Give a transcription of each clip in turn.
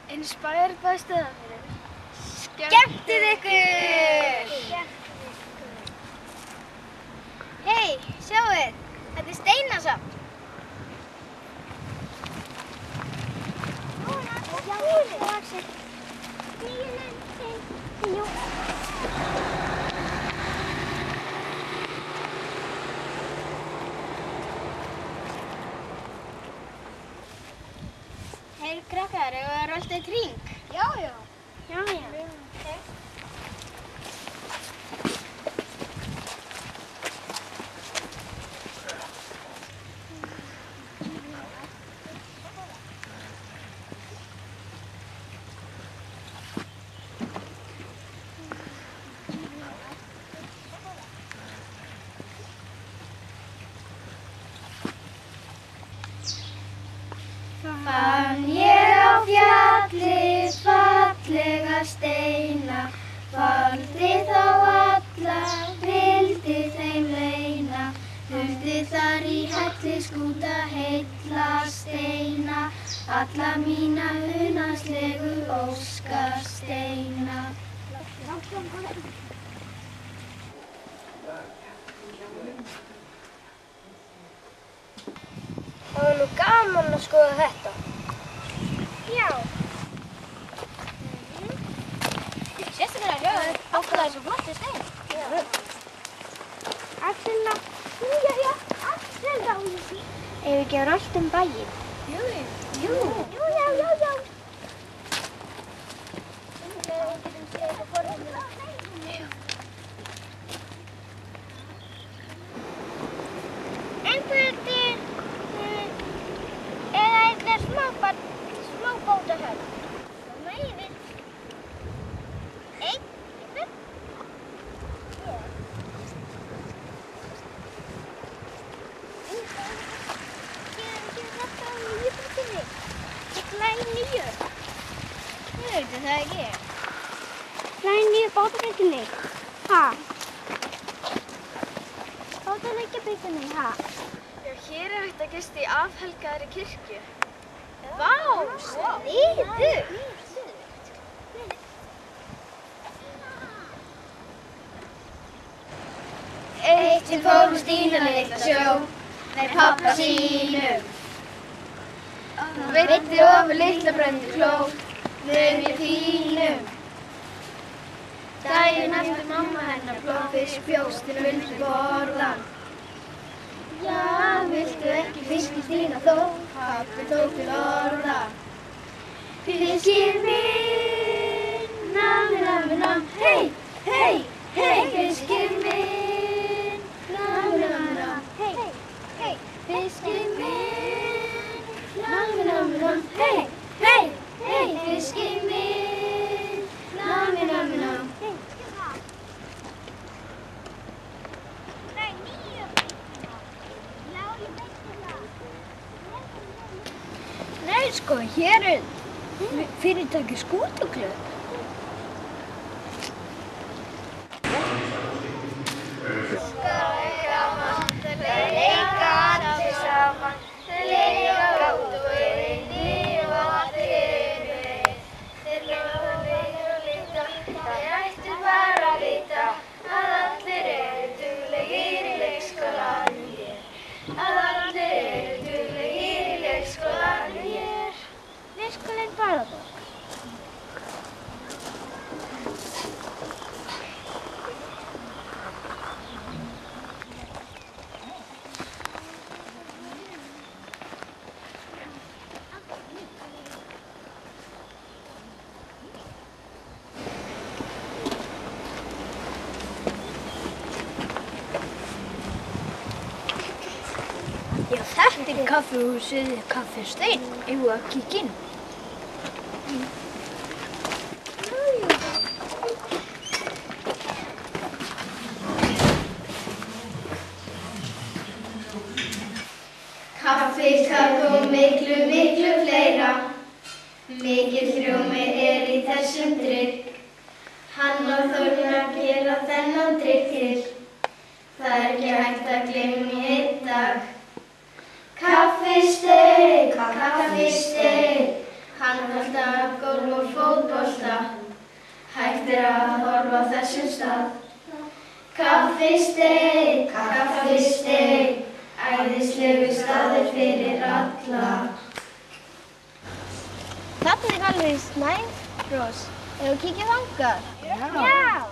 Inspire baðstöðvarnir. Skemmtið ykkur! Hey, sjáuð, þetta er steinasafn. Hey, krakkar, eigum við að rölta í kring? Já. Fann ég á fjallið fallega steina, valdi þá alla, vildi þeim leyna, þurfti þar í hellisskúta heilla steina, alla mína unarslegu óskasteina. Það var nú gaman að skoða þetta. Já. Sérstaklega hljóður, af það er svo flotti stein. Já. Axelna. Já, Axelna. Ef við ekki að rölta bæinn. Jú. Já. Smábátahöfn. Svona yfir. Einn, yfir. Hér þetta á nýju bátinni. Sigla í nýju. Ég veit það ekki. Sigla í nýju bátabygginni. Ha? Bátaleggjabygginni, ha? Já, hér er hægt að gista í afhelgaðri kirkju. Vá, sniðugt! Eitt sinn fór Stína litla sjó með pabba sínum. Hún veiddi ofur litla bröndu kló með mér fínum. Daginn eftir mamma hennar plófisk bjóstin og vildi borða. Já, viltu ekki fiski Stína þó, pabbi tók til orða. Fiskinn minn, nam, hey, fiskinn minn, nam, hey, fiskinn minn, nam, hey, fiskinn minn, nam. Nei, sko, hér er fyrirtæki Skútuklöpp. Gaman, þeir leika allir saman, þeir leika út og inni og allir eru einn. Þeir hljóða vinur og lita, það ættu bara að vita að allir eru duglegir í leikskólanum hér. Að allir eru duglegir í leikskólanum hér. Leikskólinn Barðaborg. Já, þetta er kaffihúsið Kaffi Steinn. Eigum við að kíkja inn? Kaffi, kakó, miklu fleira. Mikill rjómi er í þessum drykk. Hann á Þórunn að gera þennan drykk til. Það er ekki hægt að gleyma í einn dag. Kaffi Steinn, handbolta, golf og fótbolta. Hægt að horfa á þessum stað. Kaffisteik, æðislegu staður fyrir alla. Þarna alveg Snæfellsnes. Ef við kíkjum þangað? Já!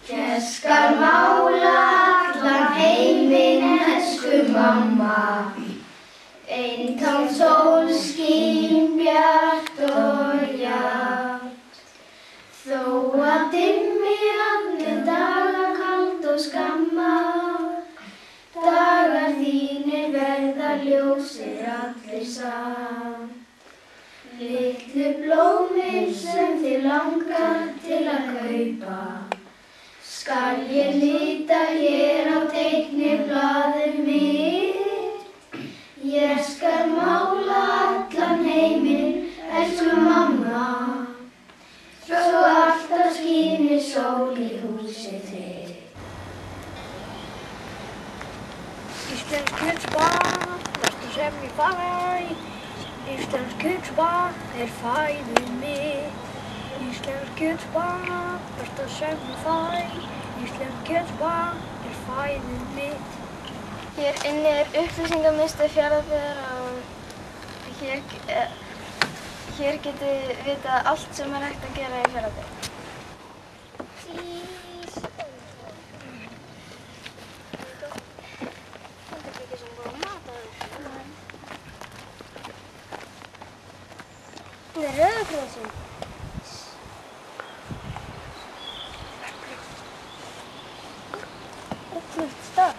Ég skal mála allan heiminn, elsku mamma. Eintóm sól skín bjart og jafnt. Þó að dimmi allir dagar kalt og skamma. Dagar þínir verða ljósir allir samt. Litlu blómir sem þig langar til að kaupa. Skal ég lita hér á teikniblaðið mitt. Ég skal mála allan heiminn, elsku mamma. Svo alltaf skíni sól í húsið þitt. Íslensk kjötsbak, vertu sem ég fæ. Íslensk kjötsbak fæðið mitt. Íslensk kjötsbak, vertu sem ég fæ. Íslensk kjötsbak fæðið mitt. Hér inni upplýsingamiðstöð Fjarðabyggðar og hér getið þið vitað allt sem hægt að gera í Fjarðabyggð. Þetta er Rauða krossinn. Öflugt stað.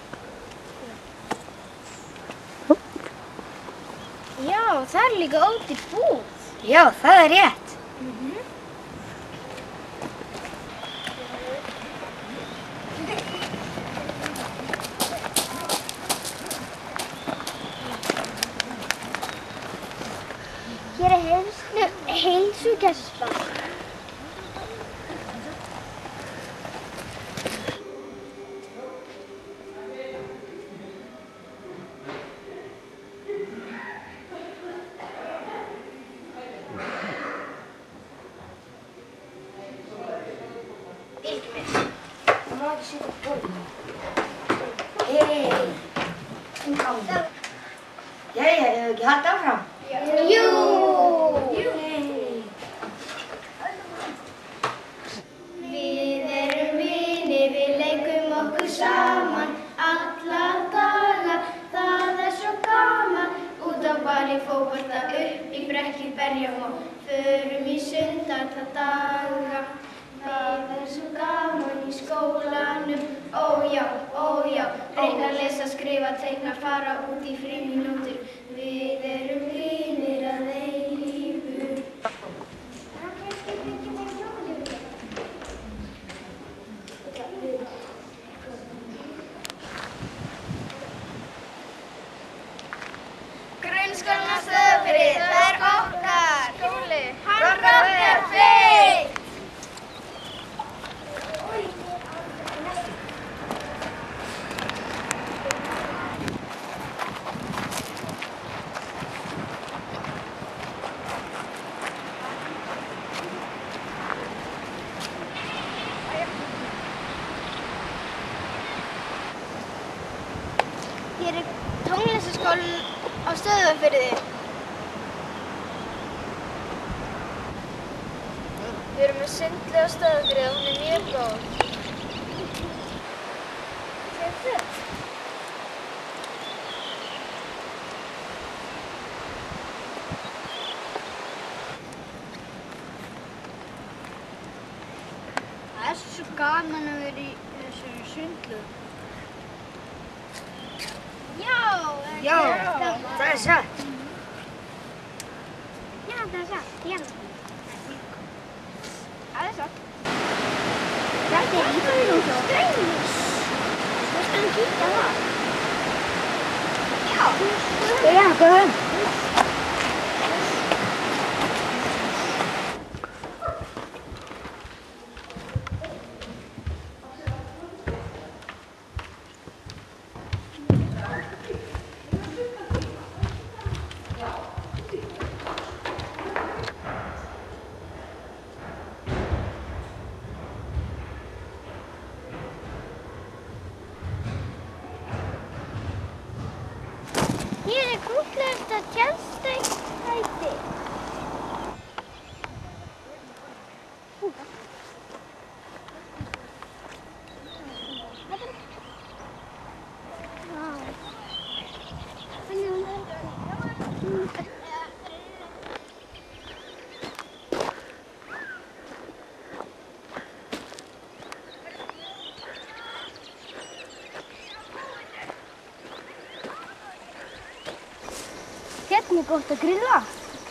Já, það er líka ódýr búð. Já, það er rétt. Hér er heilsugæsla. Jæja, hefur ekki haldið áfram? Jú! Við erum vinir, við leikum okkur saman alla daga, það er svo gaman. Út á ball í fótbolta, upp í brekki berjum og förum í sund alla daga. Það er svo gaman í skólanum, ó já, reyna að lesa, skrifa, teikna, fara út í frímínútur. Við erum vinir að eilífu. Grunnskólinn á Stöðvarfirði, það er okkar. Skóli. Okkar er feitt. Hér er tónlistarskólinn á Stöðvarfirði. Við erum með sundlaug á Stöðvarfirði og hún er mjög góð. Það er svo gaman að vera í þessari sundlaug. Já, það er satt. Já, það er satt. Já. Það er satt. Þetta er íbúðin og stræmis. Þú skal hann kíkja það. Já. Já, góðum. Hér er krúttlegasta tjaldstæði. Hérna er gott að grilla.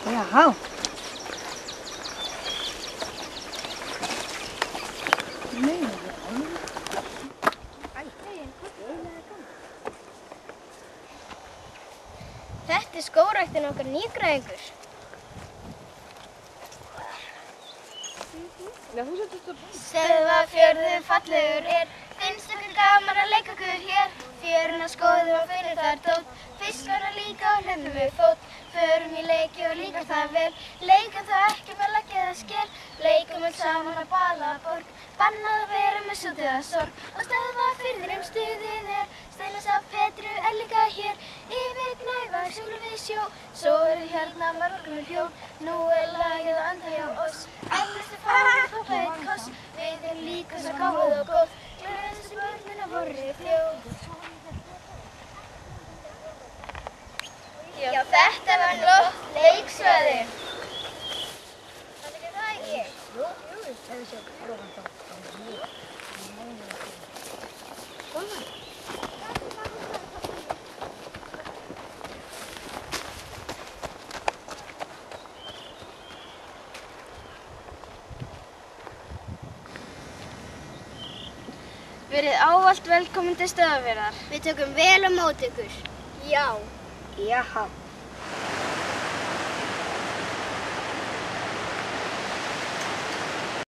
Já. Þetta er skógræktin okkar nýgræðingur. Stöðvarfjörður fallegur er, finnst ykkur gaman að leika okkur hér. Fjöruna skoðum og finnum þar dót, fiskana líka og hlennum við fót. Förum í leiki og líka það vel, leikum það ekki með laggi eða sker. Leikum öll saman að Balaborg, bannað að vera með sút eða sorg. Og stöðvarfjörðurinn stuðið er, Steinasafn Petru er líka hér. Yfir Gnævar sjónum við sjó, svo eru hérna mörgum hljón. Nú er lagið að anda hjá oss, eflistu fáið og bætt koss. Við erum líka svo gáð og góð, glöðum sem börnina voru þjóð. Já, þetta var flott leiksvæði. Það er það ekki? Jú, hefur sér prófað þá. Verið ávallt velkomin til Stöðvarfjarðar. Við tökum vel á móti ykkur. Já. Já.